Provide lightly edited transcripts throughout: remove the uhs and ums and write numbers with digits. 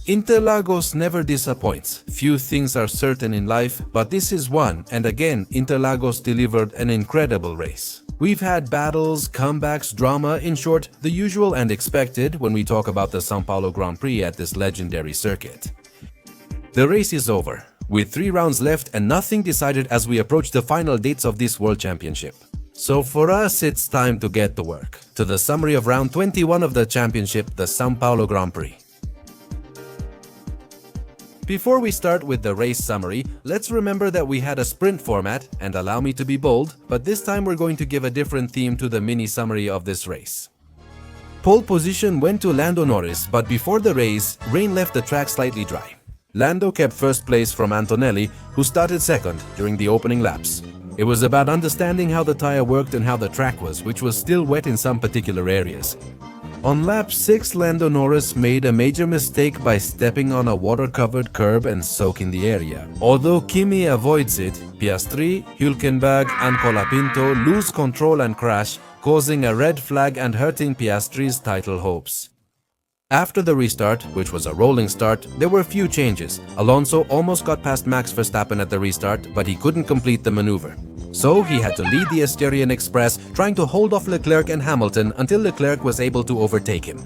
Interlagos never disappoints. Few things are certain in life, but this is one, and again, Interlagos delivered an incredible race. We've had battles, comebacks, drama, in short, the usual and expected when we talk about the São Paulo Grand Prix at this legendary circuit. The race is over, with 3 rounds left and nothing decided as we approach the final dates of this World Championship. So for us, it's time to get to work. To the summary of round 21 of the championship, the São Paulo Grand Prix. Before we start with the race summary, let's remember that we had a sprint format, and allow me to be bold, but this time we're going to give a different theme to the mini summary of this race. Pole position went to Lando Norris, but before the race, rain left the track slightly dry. Lando kept first place from Antonelli, who started second during the opening laps. It was about understanding how the tire worked and how the track was, which was still wet in some particular areas. On lap 6, Lando Norris made a major mistake by stepping on a water-covered curb and soaking the area. Although Kimi avoids it, Piastri, Hülkenberg and Colapinto lose control and crash, causing a red flag and hurting Piastri's title hopes. After the restart, which was a rolling start, there were few changes. Alonso almost got past Max Verstappen at the restart, but he couldn't complete the maneuver. So he had to lead the Asturian Express, trying to hold off Leclerc and Hamilton until Leclerc was able to overtake him.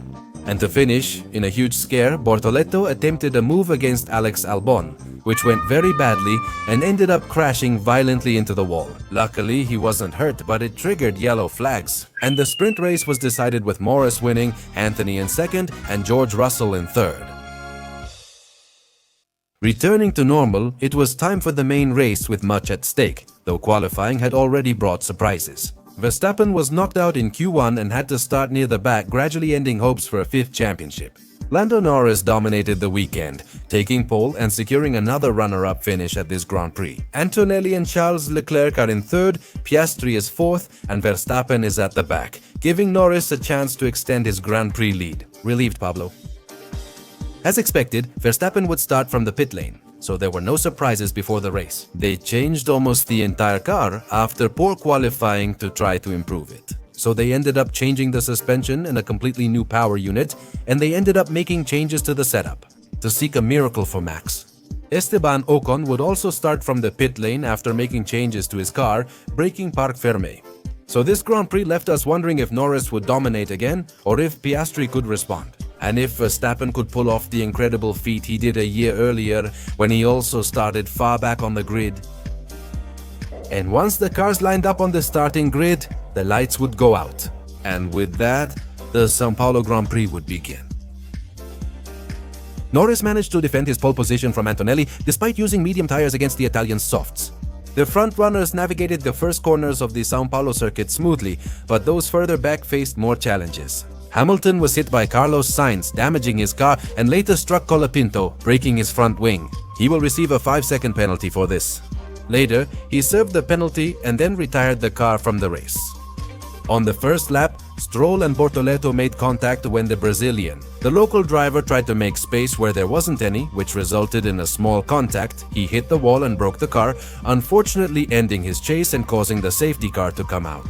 And to finish, in a huge scare, Bortoleto attempted a move against Alex Albon, which went very badly and ended up crashing violently into the wall. Luckily, he wasn't hurt, but it triggered yellow flags. And the sprint race was decided with Morris winning, Anthony in second, and George Russell in third. Returning to normal, it was time for the main race with much at stake, though qualifying had already brought surprises. Verstappen was knocked out in Q1 and had to start near the back, gradually ending hopes for a 5th championship. Lando Norris dominated the weekend, taking pole and securing another runner-up finish at this Grand Prix. Antonelli and Charles Leclerc are in 3rd, Piastri is 4th, and Verstappen is at the back, giving Norris a chance to extend his Grand Prix lead. Relieved, Pablo? As expected, Verstappen would start from the pit lane, so there were no surprises before the race. They changed almost the entire car after poor qualifying to try to improve it. So they ended up changing the suspension and a completely new power unit, and they ended up making changes to the setup to seek a miracle for Max. Esteban Ocon would also start from the pit lane after making changes to his car, breaking Parc Fermé. So this Grand Prix left us wondering if Norris would dominate again or if Piastri could respond. And if Verstappen could pull off the incredible feat he did a year earlier when he also started far back on the grid. And once the cars lined up on the starting grid, the lights would go out. And with that, the São Paulo Grand Prix would begin. Norris managed to defend his pole position from Antonelli despite using medium tires against the Italian softs. The front runners navigated the first corners of the São Paulo circuit smoothly, but those further back faced more challenges. Hamilton was hit by Carlos Sainz, damaging his car, and later struck Colapinto, breaking his front wing. He will receive a 5-second penalty for this. Later, he served the penalty and then retired the car from the race. On the first lap, Stroll and Bortoleto made contact when the Brazilian, the local driver, tried to make space where there wasn't any, which resulted in a small contact. He hit the wall and broke the car, unfortunately ending his chase and causing the safety car to come out.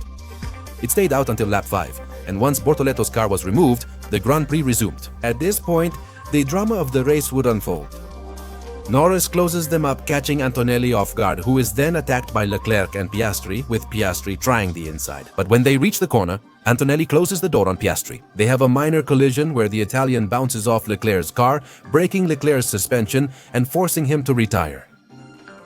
It stayed out until lap 5. And once Bortoleto's car was removed, the Grand Prix resumed. At this point, the drama of the race would unfold. Norris closes them up, catching Antonelli off guard, who is then attacked by Leclerc and Piastri, with Piastri trying the inside. But when they reach the corner, Antonelli closes the door on Piastri. They have a minor collision where the Italian bounces off Leclerc's car, breaking Leclerc's suspension and forcing him to retire.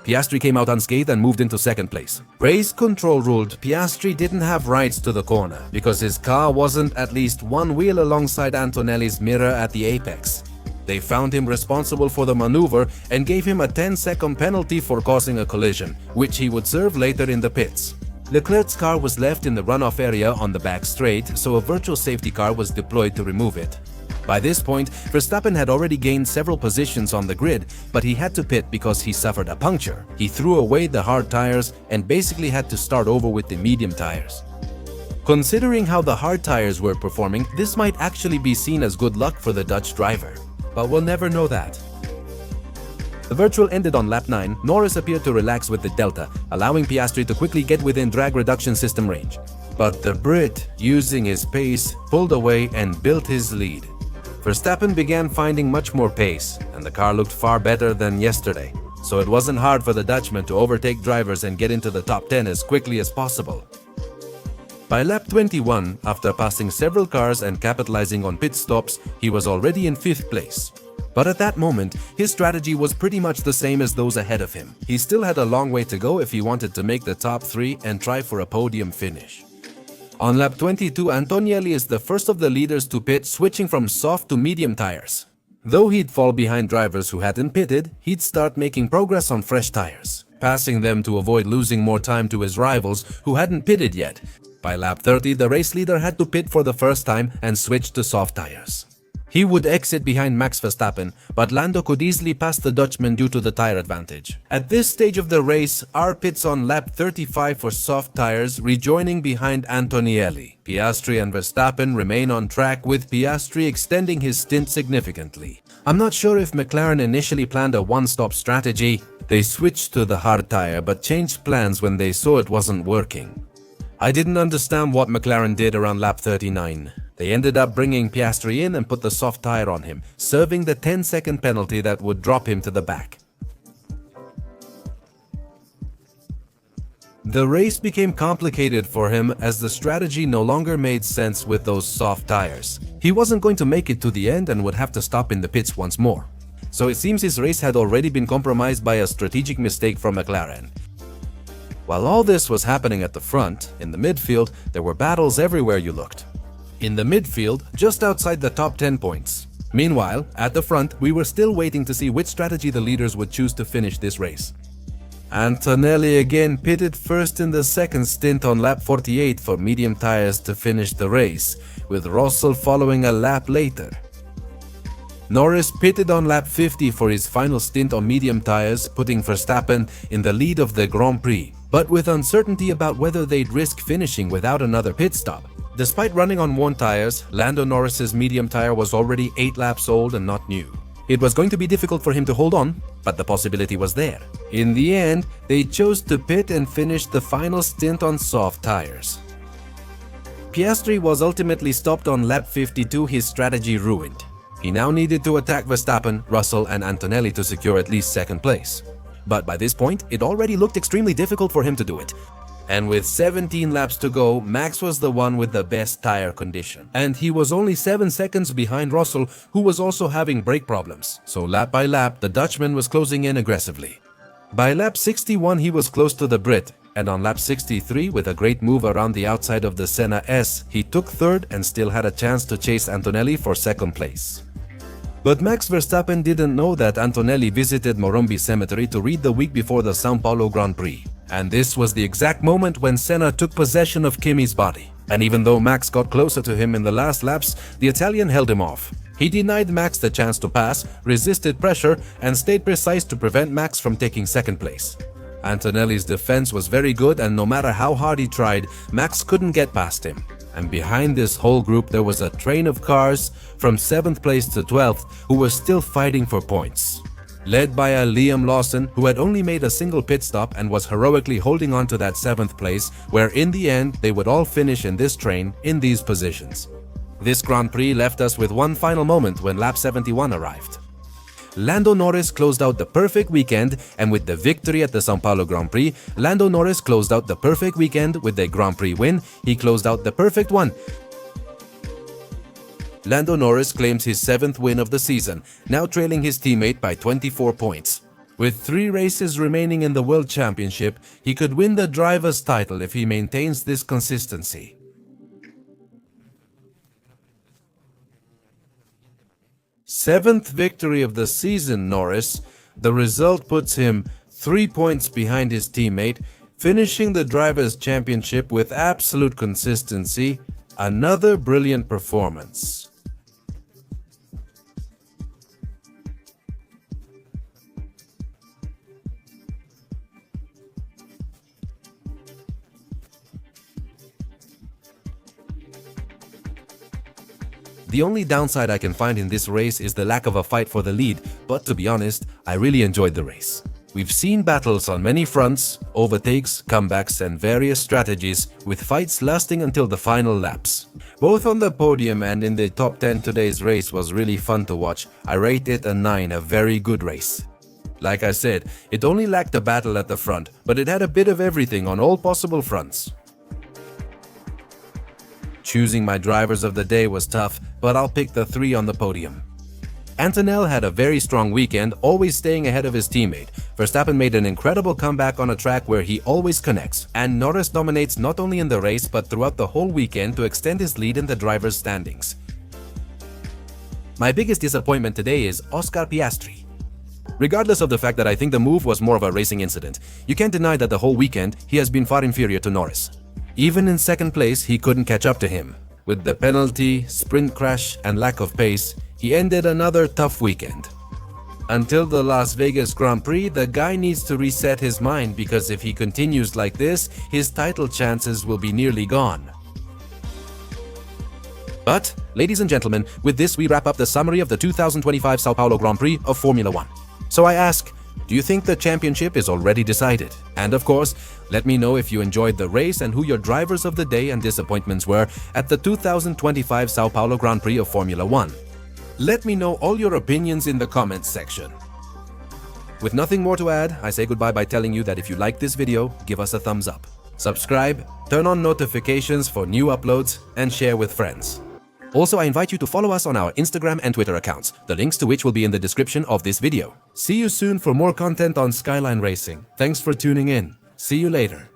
Piastri came out unscathed and moved into 2nd place. Race control ruled Piastri didn't have rights to the corner because his car wasn't at least one wheel alongside Antonelli's mirror at the apex. They found him responsible for the maneuver and gave him a 10-second penalty for causing a collision, which he would serve later in the pits. Leclerc's car was left in the runoff area on the back straight, so a virtual safety car was deployed to remove it. By this point, Verstappen had already gained several positions on the grid, but he had to pit because he suffered a puncture. He threw away the hard tires and basically had to start over with the medium tires. Considering how the hard tires were performing, this might actually be seen as good luck for the Dutch driver. But we'll never know that. The virtual ended on lap 9. Norris appeared to relax with the Delta, allowing Piastri to quickly get within drag reduction system range. But the Brit, using his pace, pulled away and built his lead. Verstappen began finding much more pace, and the car looked far better than yesterday, so it wasn't hard for the Dutchman to overtake drivers and get into the top 10 as quickly as possible. By lap 21, after passing several cars and capitalizing on pit stops, he was already in 5th place. But at that moment, his strategy was pretty much the same as those ahead of him. He still had a long way to go if he wanted to make the top 3 and try for a podium finish. On lap 22, Antonelli is the first of the leaders to pit, switching from soft to medium tires. Though he'd fall behind drivers who hadn't pitted, he'd start making progress on fresh tires, passing them to avoid losing more time to his rivals who hadn't pitted yet. By lap 30, the race leader had to pit for the first time and switch to soft tires. He would exit behind Max Verstappen, but Lando could easily pass the Dutchman due to the tire advantage. At this stage of the race, R pits on lap 35 for soft tires, rejoining behind Antonelli. Piastri and Verstappen remain on track, with Piastri extending his stint significantly. I'm not sure if McLaren initially planned a one-stop strategy. They switched to the hard tire but changed plans when they saw it wasn't working. I didn't understand what McLaren did around lap 39. They ended up bringing Piastri in and put the soft tire on him, serving the 10-second penalty that would drop him to the back. The race became complicated for him as the strategy no longer made sense with those soft tires. He wasn't going to make it to the end and would have to stop in the pits once more. So it seems his race had already been compromised by a strategic mistake from McLaren. While all this was happening at the front, in the midfield, there were battles everywhere you looked. In the midfield, just outside the top 10 points. Meanwhile, at the front, we were still waiting to see which strategy the leaders would choose to finish this race. Antonelli again pitted first in the second stint on lap 48 for medium tires to finish the race, with Russell following a lap later. Norris pitted on lap 50 for his final stint on medium tires, putting Verstappen in the lead of the Grand Prix, but with uncertainty about whether they'd risk finishing without another pit stop. Despite running on worn tires, Lando Norris's medium tire was already 8 laps old and not new. It was going to be difficult for him to hold on, but the possibility was there. In the end, they chose to pit and finish the final stint on soft tires. Piastri was ultimately stopped on lap 52, his strategy ruined. He now needed to attack Verstappen, Russell and Antonelli to secure at least second place. But by this point, it already looked extremely difficult for him to do it. And with 17 laps to go, Max was the one with the best tire condition. And he was only 7 seconds behind Russell, who was also having brake problems. So lap by lap, the Dutchman was closing in aggressively. By lap 61, he was close to the Brit. And on lap 63, with a great move around the outside of the Senna S, he took third and still had a chance to chase Antonelli for second place. But Max Verstappen didn't know that Antonelli visited Morumbi Cemetery to read the week before the São Paulo Grand Prix. And this was the exact moment when Senna took possession of Kimi's body. And even though Max got closer to him in the last laps, the Italian held him off. He denied Max the chance to pass, resisted pressure, and stayed precise to prevent Max from taking second place. Antonelli's defense was very good, and no matter how hard he tried, Max couldn't get past him. And behind this whole group there was a train of cars from 7th place to 12th who were still fighting for points. Led by a Liam Lawson who had only made a single pit stop and was heroically holding on to that 7th place, where in the end they would all finish in this train in these positions. This Grand Prix left us with one final moment when lap 71 arrived. Lando Norris closed out the perfect weekend, and with the victory at the São Paulo Grand Prix, Lando Norris closed out the perfect weekend with the Grand Prix win. He closed out the perfect one. Lando Norris claims his 7th win of the season, now trailing his teammate by 24 points. With 3 races remaining in the World Championship, he could win the driver's title if he maintains this consistency. Seventh victory of the season, Norris. The result puts him 3 points behind his teammate, finishing the Drivers' Championship with absolute consistency. Another brilliant performance. The only downside I can find in this race is the lack of a fight for the lead, but to be honest, I really enjoyed the race. We've seen battles on many fronts, overtakes, comebacks and various strategies, with fights lasting until the final laps. Both on the podium and in the top 10 today's race was really fun to watch. I rate it a 9, a very good race. Like I said, it only lacked a battle at the front, but it had a bit of everything on all possible fronts. Choosing my drivers of the day was tough, but I'll pick the 3 on the podium. Antonelli had a very strong weekend, always staying ahead of his teammate. Verstappen made an incredible comeback on a track where he always connects, and Norris dominates not only in the race but throughout the whole weekend to extend his lead in the drivers' standings. My biggest disappointment today is Oscar Piastri. Regardless of the fact that I think the move was more of a racing incident, you can't deny that the whole weekend he has been far inferior to Norris. Even in second place, he couldn't catch up to him. With the penalty, sprint crash, and lack of pace, he ended another tough weekend. Until the Las Vegas Grand Prix, the guy needs to reset his mind, because if he continues like this, his title chances will be nearly gone. But, ladies and gentlemen, with this we wrap up the summary of the 2025 Sao Paulo Grand Prix of Formula 1. So I ask, do you think the championship is already decided? And of course, let me know if you enjoyed the race and who your drivers of the day and disappointments were at the 2025 Sao Paulo Grand Prix of Formula 1. Let me know all your opinions in the comments section. With nothing more to add, I say goodbye by telling you that if you like this video, give us a thumbs up. Subscribe, turn on notifications for new uploads, and share with friends. Also, I invite you to follow us on our Instagram and Twitter accounts, the links to which will be in the description of this video. See you soon for more content on Skyline Racing. Thanks for tuning in. See you later.